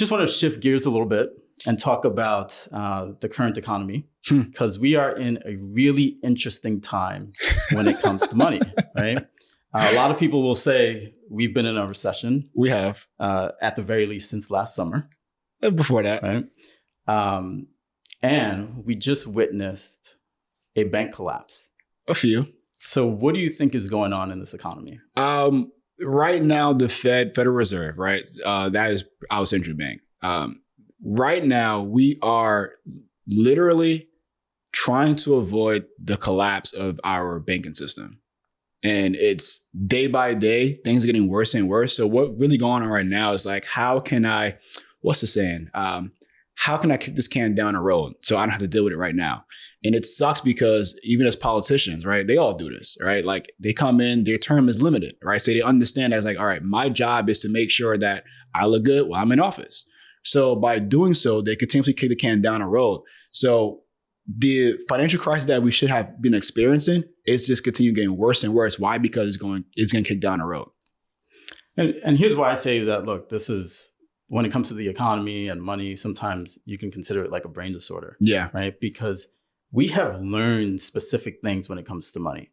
just want to shift gears a little bit and talk about the current economy, because we are in a really interesting time when it comes to money, right? A lot of people will say we've been in a recession. We have. At the very least since last summer. Before that. Right? And we just witnessed a bank collapse. A few. So what do you think is going on in this economy? Right now, the Federal Reserve, right? That is our central bank. Right now, we are literally trying to avoid the collapse of our banking system. And it's day by day, things are getting worse and worse. So what really going on right now is like, how can I, what's the saying? How can I kick this can down the road so I don't have to deal with it right now? And it sucks because even as politicians, right, they all do this, right? Like they come in, their term is limited, right? So they understand as like, all right, my job is to make sure that I look good while I'm in office. So by doing so, they continuously kick the can down the road. So the financial crisis that we should have been experiencing is just continue getting worse and worse. Why? Because it's going to kick down the road. And here's why I say that, look, this is, when it comes to the economy and money, sometimes you can consider it like a brain disorder. Yeah. Right? Because we have learned specific things when it comes to money.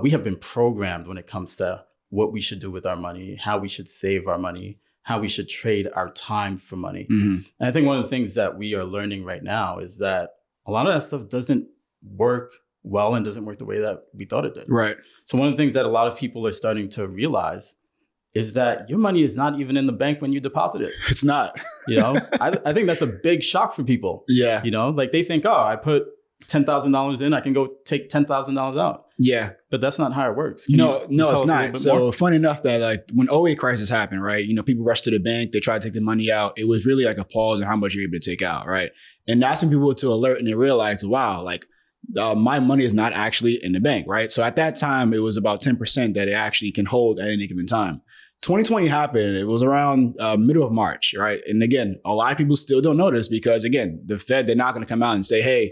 We have been programmed when it comes to what we should do with our money, how we should save our money, how we should trade our time for money. Mm-hmm. And I think one of the things that we are learning right now is that a lot of that stuff doesn't work well and doesn't work the way that we thought it did. Right. So one of the things that a lot of people are starting to realize is that your money is not even in the bank when you deposit it. It's not. You know, I think that's a big shock for people. Yeah. You know, like they think, oh, I put $10,000 in, I can go take $10,000 out. Yeah. But that's not how it works. No, it's not. So funny enough that like when 08 crisis happened, right? You know, people rushed to the bank, they tried to take the money out. It was really like a pause on how much you're able to take out, right? And that's when people were to alert and they realized, wow, like my money is not actually in the bank, right? So at that time, it was about 10% that it actually can hold at any given time. 2020 happened. It was around middle of March, right? And again, a lot of people still don't know this because again, the Fed, they're not going to come out and say, hey,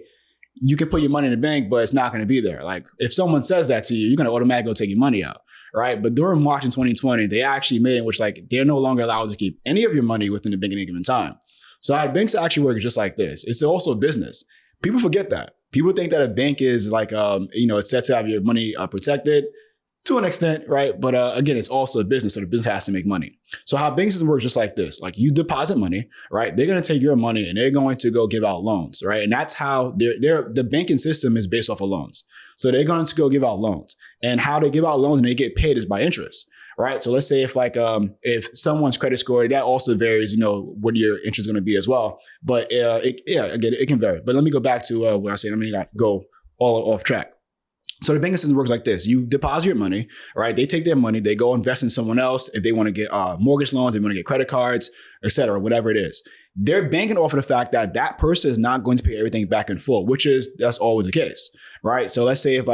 you can put your money in the bank, but it's not going to be there. Like if someone says that to you, you're going to automatically go take your money out, right? But during March in 2020, they actually made it which like they're no longer allowed to keep any of your money within the bank at any given time. So how banks actually work is just like this. It's also a business. People forget that. People think that a bank is like, it's set to have your money protected to an extent, right? But again, it's also a business, so the business has to make money. So how banking system works just like this. Like you deposit money, right? They're going to take your money and they're going to go give out loans, right? And that's how the banking system is based off of loans. So they're going to go give out loans. And how they give out loans and they get paid is by interest. Right. So let's say if someone's credit score, that also varies, what your interest is going to be as well. But it can vary. But let me go back to what I said. I mean, I go all off track. So the banking system works like this. You deposit your money, right? They take their money, they go invest in someone else. If they want to get mortgage loans, they want to get credit cards, et cetera, whatever it is. They're banking off of the fact that that person is not going to pay everything back in full, that's always the case, right? So let's say if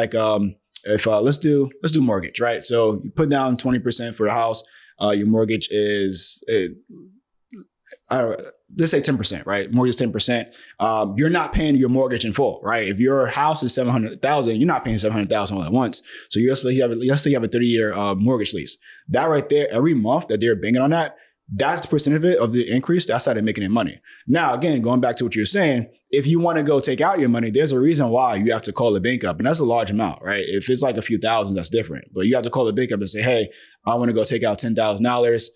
let's do mortgage, right? So you put down 20% for the house. Your mortgage is, let's say 10%, right? Mortgage is 10%. You're not paying your mortgage in full, right? If your house is $700,000, you're not paying $700,000 all at once. So let's say you have a 30-year mortgage lease. That right there, every month that they're banking on that's the percentage of the increase. That's how they're making their money. Now, again, going back to what you're saying, if you want to go take out your money, there's a reason why you have to call the bank up. And that's a large amount, right? If it's like a few thousand, that's different. But you have to call the bank up and say, hey, I want to go take out $10,000.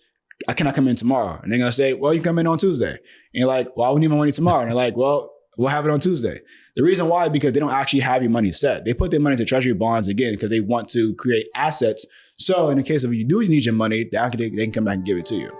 Can I come in tomorrow? And they're going to say, well, you come in on Tuesday. And you're like, well, I need my money tomorrow. And they're like, well, we'll have it on Tuesday. The reason why, because they don't actually have your money set. They put their money into treasury bonds again, because they want to create assets. So in the case of you do need your money, they can come back and give it to you.